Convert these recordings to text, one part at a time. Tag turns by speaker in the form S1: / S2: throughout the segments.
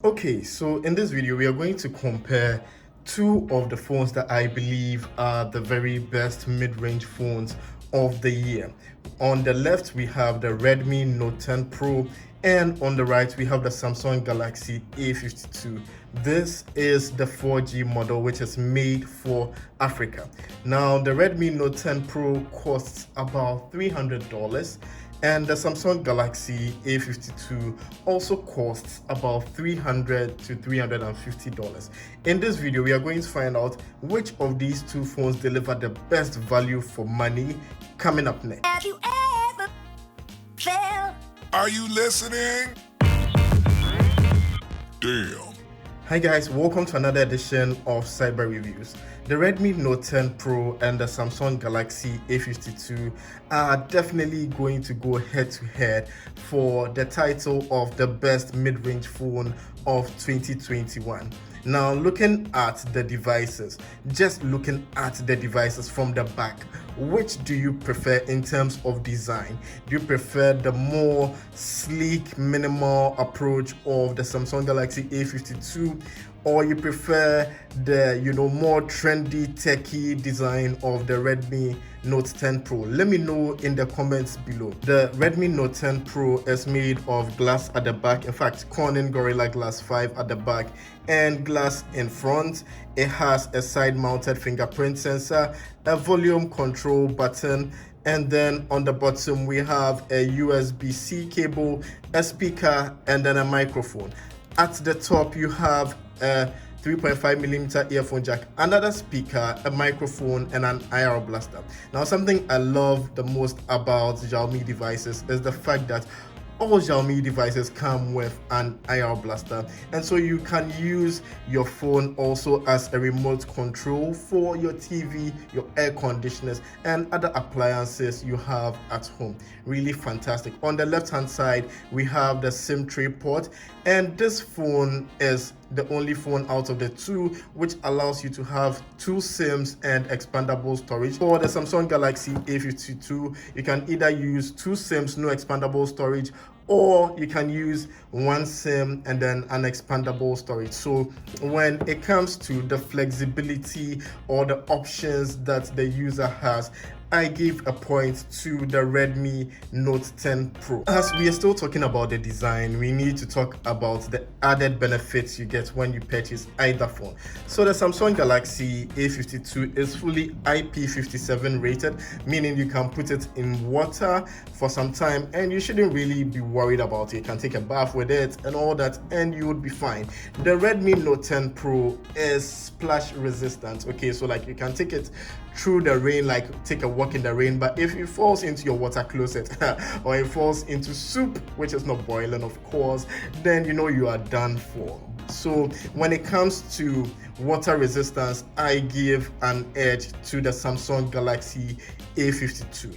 S1: Okay, so in this video, we are going to compare two of the phones that I believe are the very best mid-range phones of the year. On the left, we have the Redmi Note 10 Pro, and on the right, we have the Samsung Galaxy A52. This is the 4G model, which is made for Africa. Now, the Redmi Note 10 Pro costs about $300. And the Samsung Galaxy A52 also costs about $300 to $350. In this video, we are going to find out which of these two phones deliver the best value for money coming up next.
S2: Have you ever felt?
S3: Are you listening? Damn.
S1: Hi guys, welcome to another edition of Cyber Reviews. The Redmi Note 10 Pro and the Samsung Galaxy A52 are definitely going to go head to head for the title of the best mid-range phone of 2021. Now, looking at the devices, just looking at the devices from the back, which do you prefer in terms of design? Do you prefer the more sleek, minimal approach of the Samsung Galaxy A52, or you prefer the more trendy, techy design of the Redmi Note 10 Pro? Let me know in the comments below. The Redmi Note 10 Pro is made of glass at the back, in fact Corning Gorilla Glass 5 at the back and glass in front. It has a side-mounted fingerprint sensor, a volume control button, and then on the bottom we have a USB-C cable, a speaker, and then a microphone. At the top you have a 3.5mm earphone jack, another speaker, a microphone, and an IR blaster. Now, something I love the most about Xiaomi devices is the fact that all Xiaomi devices come with an IR blaster, and so you can use your phone also as a remote control for your TV, your air conditioners, and other appliances you have at home. Really fantastic. On the left hand side, we have the SIM tray port, and this phone is the only phone out of the two which allows you to have two SIMs and expandable storage. For the Samsung Galaxy A52, you can either use two SIMs, no expandable storage, or you can use one SIM and then an expandable storage. So when it comes to the flexibility or the options that the user has, I give a point to the Redmi Note 10 Pro. As we are still talking about the design, we need to talk about the added benefits you get when you purchase either phone. So the Samsung Galaxy A52 is fully IP57 rated, meaning you can put it in water for some time and you shouldn't really be worried about it. You can take a bath with it and all that and you would be fine. The Redmi Note 10 Pro is splash resistant. Okay, so like you can take it through the rain, like take a walk in the rain, but if it falls into your water closet or it falls into soup, which is not boiling of course, then you are done for. So when it comes to water resistance, I give an edge to the Samsung Galaxy A52.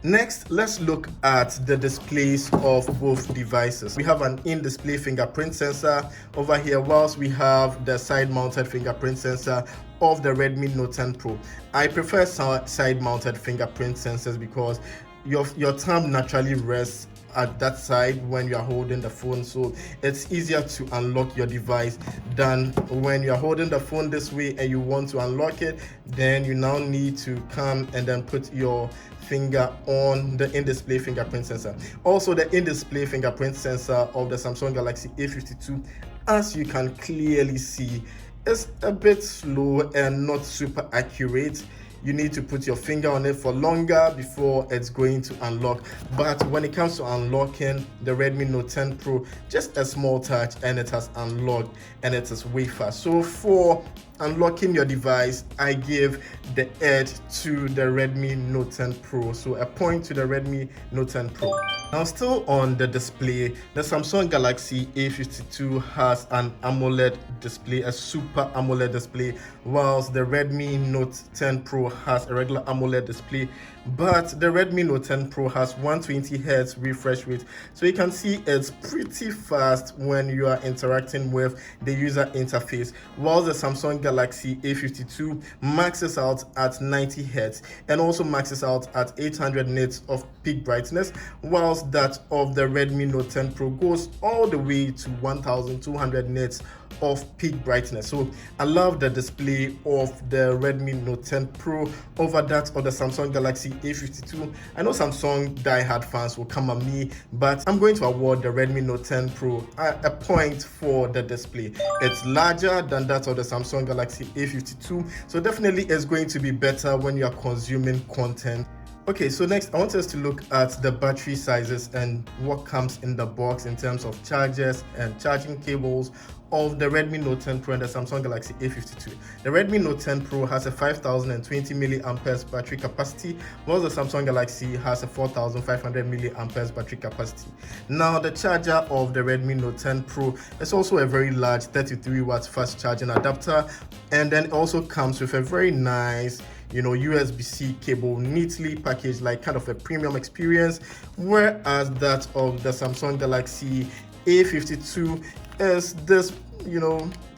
S1: Next, let's look at the displays of both devices. We have an in-display fingerprint sensor over here, whilst we have the side-mounted fingerprint sensor of the Redmi Note 10 Pro. I prefer side-mounted fingerprint sensors because your thumb naturally rests at that side when you are holding the phone, so it's easier to unlock your device than when you are holding the phone this way and you want to unlock it, then you now need to come and then put your finger on the in-display fingerprint sensor. Also, the in-display fingerprint sensor of the Samsung Galaxy A52, as you can clearly see, is a bit slow and not super accurate. You need to put your finger on it for longer before it's going to unlock. But when it comes to unlocking the Redmi Note 10 Pro, just a small touch and it has unlocked and it is way fast. So for unlocking your device, I give the edge to the Redmi Note 10 Pro. So a point to the Redmi Note 10 Pro. Now, still on the display, the Samsung Galaxy A52 has an AMOLED display, a Super AMOLED display, whilst the Redmi Note 10 Pro has a regular AMOLED display. but the Redmi Note 10 Pro has 120Hz refresh rate, so you can see it's pretty fast when you are interacting with the user interface, while the Samsung Galaxy A52 maxes out at 90Hz and also maxes out at 800 nits of peak brightness, whilst that of the Redmi Note 10 Pro goes all the way to 1200 nits of peak brightness. So I love the display of the Redmi Note 10 Pro over that of the Samsung Galaxy A52. I know Samsung diehard fans will come at me, but I'm going to award the Redmi Note 10 Pro a point for the display. It's larger than that of the Samsung Galaxy A52, so definitely it's going to be better when you are consuming content. Okay, so next I want us to look at the battery sizes and what comes in the box in terms of chargers and charging cables of the Redmi Note 10 Pro and the Samsung Galaxy A52. The Redmi Note 10 Pro has a 5020 milliamperes battery capacity, while the Samsung Galaxy has a 4500 milliamperes battery capacity. Now, the charger of the Redmi Note 10 Pro is also a very large 33 watt fast charging adapter, and then it also comes with a very nice USB-C cable, neatly packaged, like kind of a premium experience, whereas that of the Samsung Galaxy A52 is this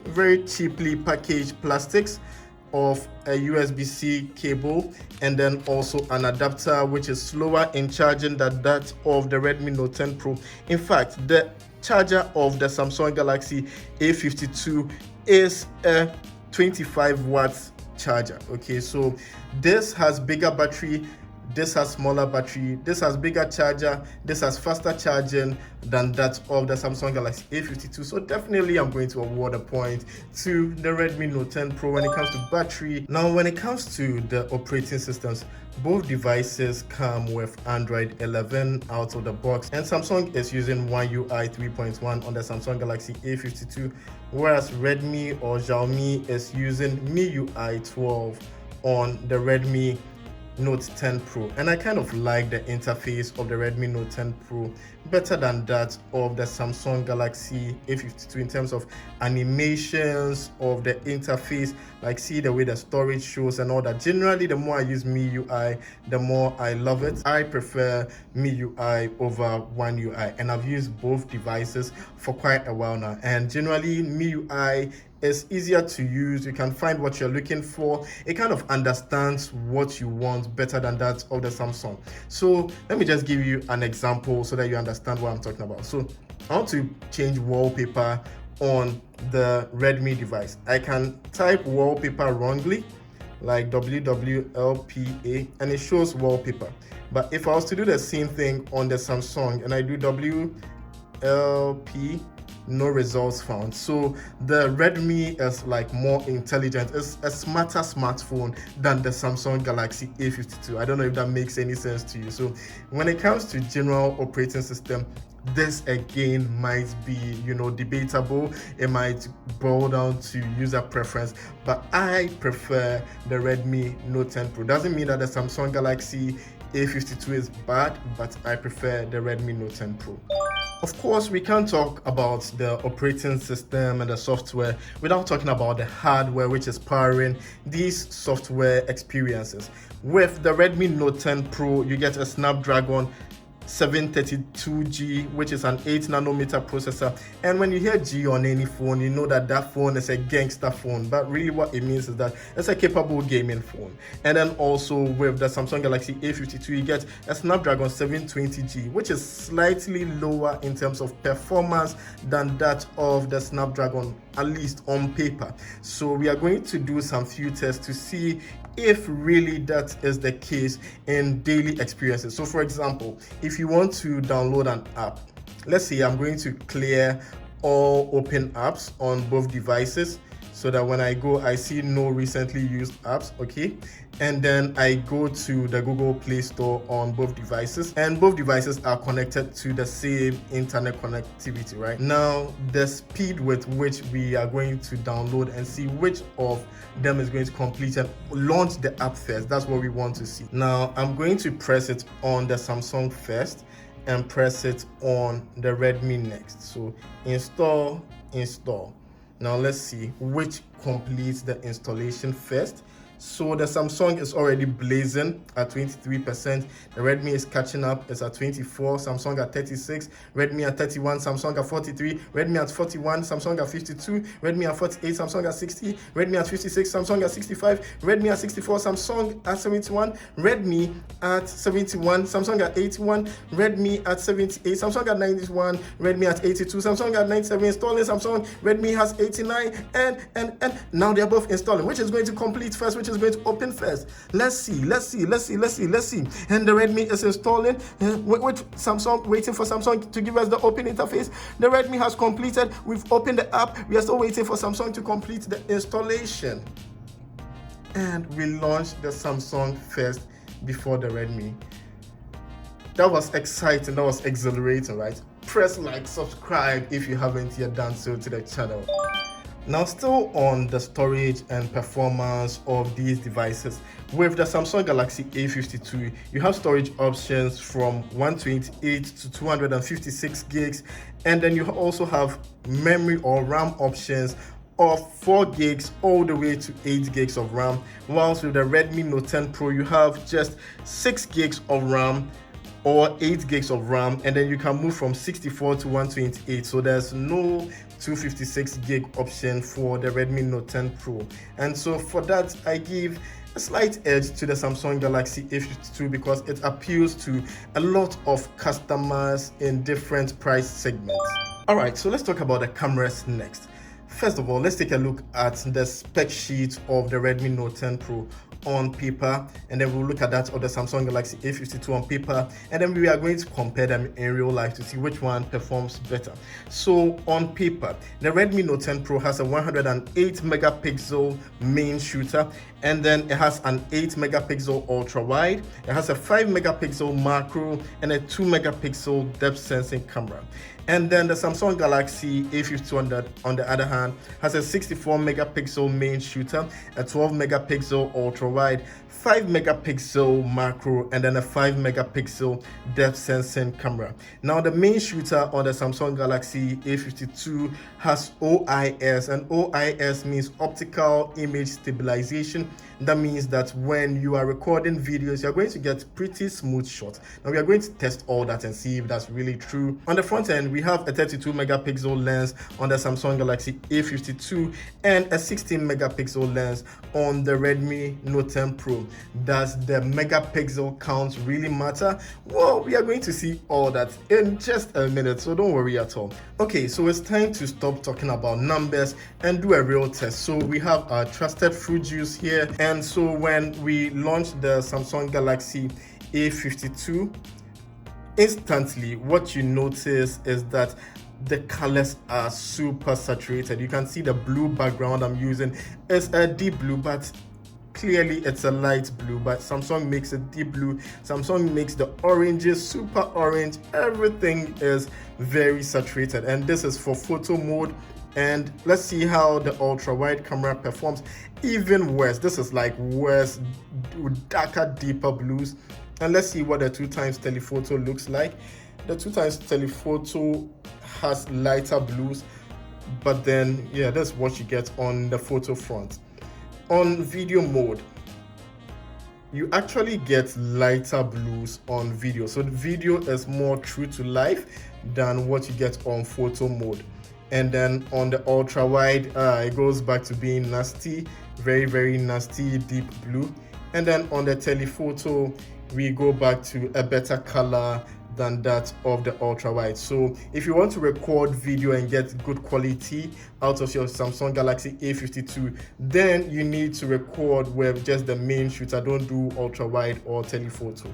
S1: very cheaply packaged plastics of a USB-C cable, and then also an adapter which is slower in charging than that of the Redmi Note 10 Pro. In fact, the charger of the Samsung Galaxy A52 is a 25 watts charger. Okay, so this has bigger battery, this has smaller battery, this has bigger charger, this has faster charging than that of the Samsung Galaxy A52. So definitely I'm going to award a point to the Redmi Note 10 Pro when it comes to battery. Now, when it comes to the operating systems, both devices come with Android 11 out of the box, and Samsung is using One UI 3.1 on the Samsung Galaxy A52, whereas Redmi or Xiaomi is using MIUI 12 on the Redmi Note 10 Pro. And I kind of like the interface of the Redmi Note 10 Pro better than that of the Samsung Galaxy A52 in terms of animations of the interface, like see the way the storage shows and all that. Generally, the more I use MIUI, the more I love it. I prefer MIUI over One UI, and I've used both devices for quite a while now, and generally MIUI is easier to use. You can find what you're looking for. It kind of understands what you want better than that of the Samsung. So let me just give you an example so that you understand what I'm talking about. So I want to change wallpaper on the Redmi device. I can type wallpaper wrongly, like WWLPA, and it shows wallpaper. But if I was to do the same thing on the Samsung and I do WLP, no results found. So the Redmi is like more intelligent. It's a smarter smartphone than the Samsung Galaxy A52. I don't know if that makes any sense to you. So when it comes to general operating system, this again might be debatable. It might boil down to user preference, but I prefer the Redmi Note 10 Pro. Doesn't mean that the Samsung Galaxy A52 is bad, but I prefer the Redmi Note 10 Pro. Of course, we can't talk about the operating system and the software without talking about the hardware which is powering these software experiences. With the Redmi Note 10 Pro, you get a Snapdragon 732G, which is an 8 nanometer processor. And when you hear G on any phone, you know that that phone is a gangster phone, but really what it means is that it's a capable gaming phone. And then also with the Samsung Galaxy A52, you get a Snapdragon 720G, which is slightly lower in terms of performance than that of the Snapdragon, at least on paper. So we are going to do some few tests to see if really that is the case in daily experiences. So for example, if you want to download an app, let's say I'm going to clear all open apps on both devices so that when I go, I see no recently used apps, okay? And then I go to the Google Play Store on both devices, and both devices are connected to the same internet connectivity, right? Now, the speed with which we are going to download and see which of them is going to complete and launch the app first, that's what we want to see. Now, I'm going to press it on the Samsung first and press it on the Redmi next. So install. Now let's see which completes the installation first. So the Samsung is already blazing at 23%. The Redmi is catching up, it's at 24, Samsung at 36, Redmi at 31, Samsung at 43, Redmi at 41, Samsung at 52, Redmi at 48, Samsung at 60, Redmi at 56, Samsung at 65, Redmi at 64, Samsung at 71, Redmi at 71, Samsung at 81, Redmi at 78, Samsung at 91, Redmi at 82, Samsung at 97, installing Samsung, Redmi has 89, and now they're both installing. Which is going to complete first, which is going to open first? Let's see. And the Redmi is installing, with Samsung, waiting for Samsung to give us the open interface. The Redmi has completed, we've opened the app, we are still waiting for Samsung to complete the installation. And we launched the Samsung first before the Redmi. That was exciting, that was exhilarating, right? Press like, subscribe if you haven't yet done so to the channel. Now, still on the storage and performance of these devices, with the Samsung Galaxy A52, you have storage options from 128 to 256 gigs, and then you also have memory or RAM options of 4 gigs all the way to 8 gigs of RAM, whilst with the Redmi Note 10 Pro, you have just 6 gigs of RAM or 8 gigs of RAM, and then you can move from 64 to 128. So there's no 256 gig option for the Redmi Note 10 Pro. And so for that, I give a slight edge to the Samsung Galaxy A52 because it appeals to a lot of customers in different price segments. All right, so let's talk about the cameras next. First of all, let's take a look at the spec sheet of the Redmi Note 10 Pro on paper, and then we'll look at that of the Samsung Galaxy A52 on paper, and then we are going to compare them in real life to see which one performs better. So on paper, the Redmi Note 10 Pro has a 108 megapixel main shooter, and then it has an 8 megapixel ultra wide, it has a 5 megapixel macro, and a 2 megapixel depth sensing camera. And then the Samsung Galaxy A52 on the other hand has a 64 megapixel main shooter, a 12 megapixel ultra wide, 5 megapixel macro, and then a 5 megapixel depth sensing camera. Now the main shooter on the Samsung Galaxy A52 has OIS, and OIS means optical image stabilization. That means that when you are recording videos, you're going to get pretty smooth shots. Now we are going to test all that and see if that's really true. On the front end, we have a 32 megapixel lens on the Samsung Galaxy A52 and a 16 megapixel lens on the Redmi Note 10 Pro. Does the megapixel count really matter? Well, we are going to see all that in just a minute, so don't worry at all. Okay, so it's time to stop talking about numbers and do a real test. So we have our trusted fruit juice here, and so when we launched the Samsung Galaxy A52, instantly what you notice is that the colors are super saturated. You can see the blue background I'm using is a deep blue, but clearly it's a light blue, but Samsung makes it deep blue. Samsung makes the oranges super orange. Everything is very saturated, and this is for photo mode. And let's see how the ultra wide camera performs even worse. This is like worse, darker, deeper blues. And let's see what the 2x telephoto looks like. The 2x telephoto has lighter blues, but then yeah, that's what you get on the photo front. On video mode, you actually get lighter blues on video, so the video is more true to life than what you get on photo mode. And then on the ultra wide, it goes back to being nasty, very nasty deep blue. And then on the telephoto, we go back to a better color than that of the ultra wide. So if you want to record video and get good quality out of your Samsung Galaxy A52, then you need to record with just the main shooter. Don't do ultra wide or telephoto.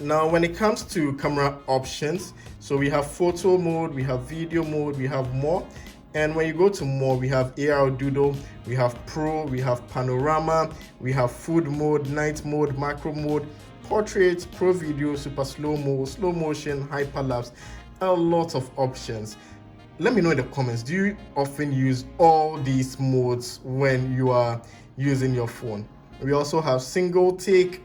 S1: Now when it comes to camera options, so we have photo mode, we have video mode, we have more. And when you go to more, we have AR Doodle, we have Pro, we have Panorama, we have Food mode, Night mode, Macro mode, Portrait, Pro Video, Super Slow-Mo, Slow Motion, Hyperlapse, a lot of options. Let me know in the comments, do you often use all these modes when you are using your phone? We also have single take.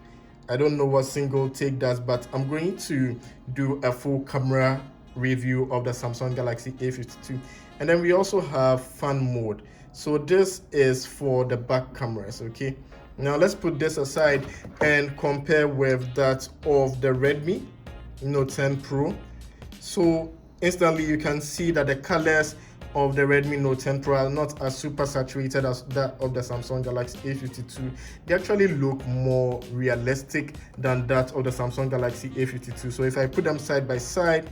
S1: I don't know what single take does, but I'm going to do a full camera review of the Samsung Galaxy A52. And then we also have fan mode. So this is for the back cameras, okay? Now let's put this aside and compare with that of the Redmi Note 10 Pro. So instantly you can see that the colors of the Redmi Note 10 Pro are not as super saturated as that of the Samsung Galaxy A52. They actually look more realistic than that of the Samsung Galaxy A52. So if I put them side by side,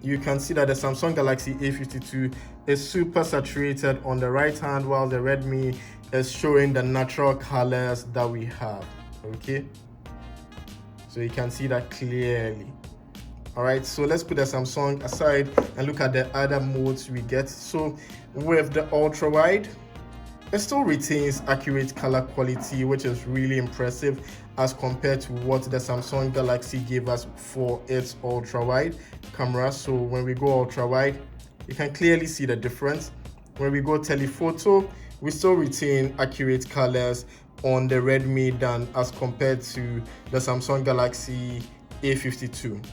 S1: you can see that the Samsung Galaxy A52 is super saturated on the right hand, while the Redmi is showing the natural colors that we have, okay? So you can see that clearly. All right, so let's put the Samsung aside and look at the other modes we get. So with the ultra wide, it still retains accurate color quality, which is really impressive as compared to what the Samsung Galaxy gave us for its ultra wide camera. So when we go ultra wide, you can clearly see the difference. When we go telephoto, we still retain accurate colors on the Redmi than as compared to the Samsung Galaxy A52.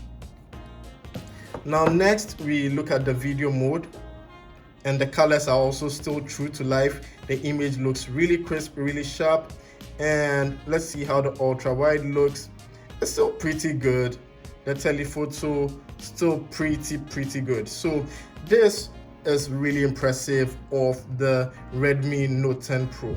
S1: Now next we look at the video mode, and the colors are also still true to life. The image looks really crisp, really sharp. And let's see how the ultra wide looks. It's still pretty good. The telephoto still pretty good. So this is really impressive of the Redmi Note 10 Pro.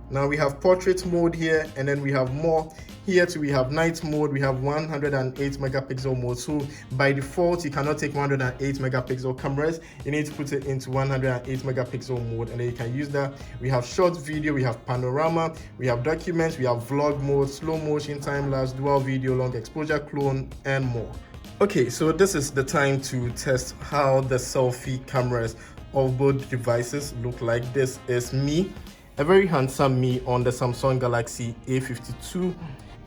S1: Now we have portrait mode here, and then we have more. Here too we have night mode, we have 108 megapixel mode. So by default you cannot take 108 megapixel cameras, you need to put it into 108 megapixel mode, and then you can use that. We have short video, we have panorama, we have documents, we have vlog mode, slow motion, time lapse, dual video, long exposure, clone, and more. Okay, so this is the time to test how the selfie cameras of both devices look like. This is me, a very handsome me on the Samsung Galaxy A52,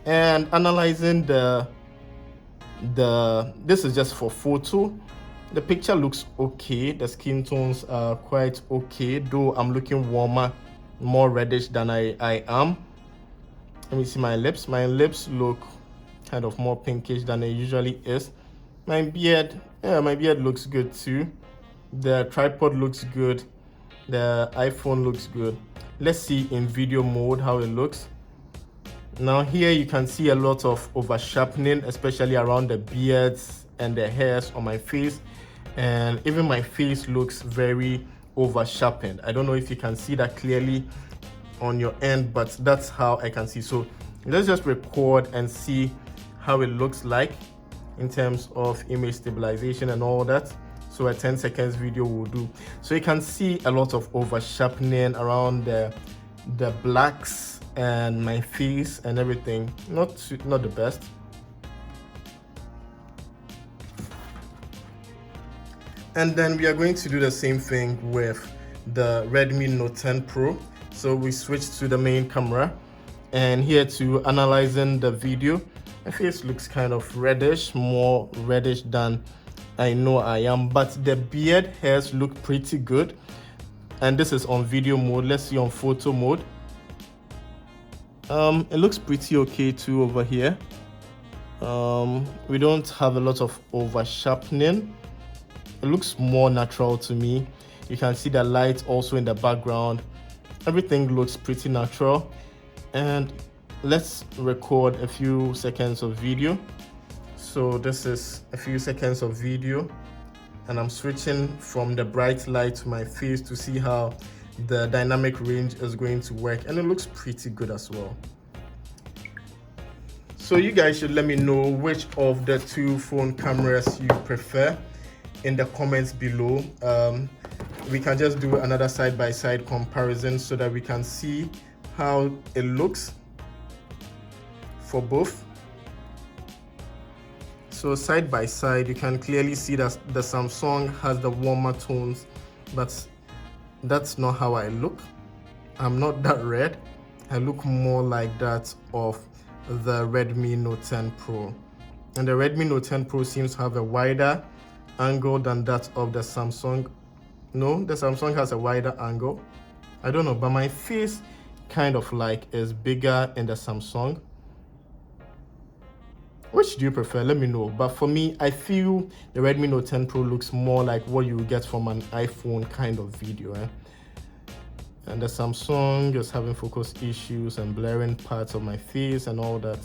S1: and analyzing this is just for photo. The picture looks okay, the skin tones are quite okay, though I'm looking warmer, more reddish than I am. Let me see my lips. My lips look kind of more pinkish than it usually is. My beard looks good too. The tripod looks good. The iPhone looks good. Let's see in video mode how it looks. Now here you can see a lot of over sharpening, especially around the beards and the hairs on my face, and even my face looks very over sharpened. I don't know if you can see that clearly on your end, but that's how I can see. So let's just record and see how it looks like in terms of image stabilization and all that. So a 10 seconds video will do. So you can see a lot of over sharpening around the blacks and my face and everything. Not the best. And then we are going to do the same thing with the Redmi Note 10 Pro. So we switch to the main camera, and here to analyzing the video. My face looks kind of reddish, more reddish than I know I am, but the beard hairs look pretty good. And this is on video mode. Let's see on photo mode. It looks pretty okay too over here. We don't have a lot of over sharpening. It looks more natural to me. You can see the light also in the background. Everything looks pretty natural. And let's record a few seconds of video. So this is a few seconds of video, and I'm switching from the bright light to my face to see how the dynamic range is going to work, and it looks pretty good as well. So you guys should let me know which of the two phone cameras you prefer in the comments below. We can just do another side-by-side comparison so that we can see how it looks for both. So side by side, you can clearly see that the Samsung has the warmer tones, but that's not how I look. I'm not that red. I look more like that of the Redmi Note 10 Pro. And the Redmi Note 10 Pro seems to have a wider angle than that of the Samsung. No, the Samsung has a wider angle. I don't know, but my face kind of like is bigger in the Samsung. Which do you prefer? Let me know. But for me, I feel the Redmi Note 10 Pro looks more like what you get from an iPhone kind of video. And the Samsung is having focus issues and blurring parts of my face and all that.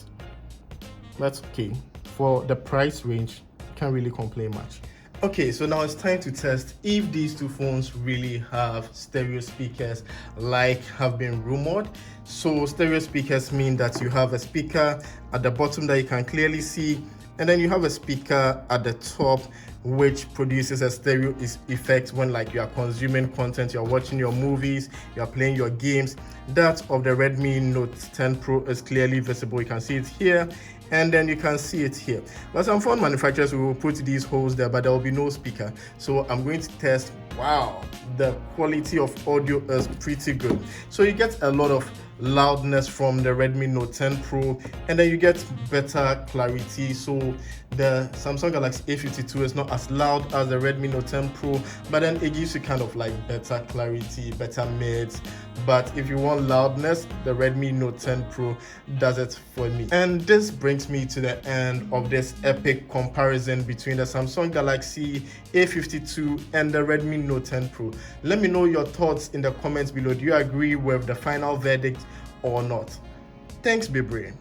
S1: That's okay. For the price range, can't really complain much. Okay, so now it's time to test if these two phones really have stereo speakers like have been rumored. So stereo speakers mean that you have a speaker at the bottom that you can clearly see, and then you have a speaker at the top which produces a stereo effect when like you are consuming content, you're watching your movies, you're playing your games. That of the Redmi Note 10 Pro is clearly visible. You can see it here, and then you can see it here. But some phone manufacturers will put these holes there, but there will be no speaker. So I'm going to test. Wow, the quality of audio is pretty good. So you get a lot of loudness from the Redmi Note 10 Pro, and then you get better clarity. So the Samsung Galaxy A52 is not as loud as the Redmi Note 10 Pro, but then it gives you kind of like better clarity, better mids. But if you want loudness, the Redmi Note 10 Pro does it for me. And this brings me to the end of this epic comparison between the Samsung Galaxy A52 and the Redmi Note 10 Pro. Let me know your thoughts in the comments below. Do you agree with the final verdict or not? Thanks, Bibrain.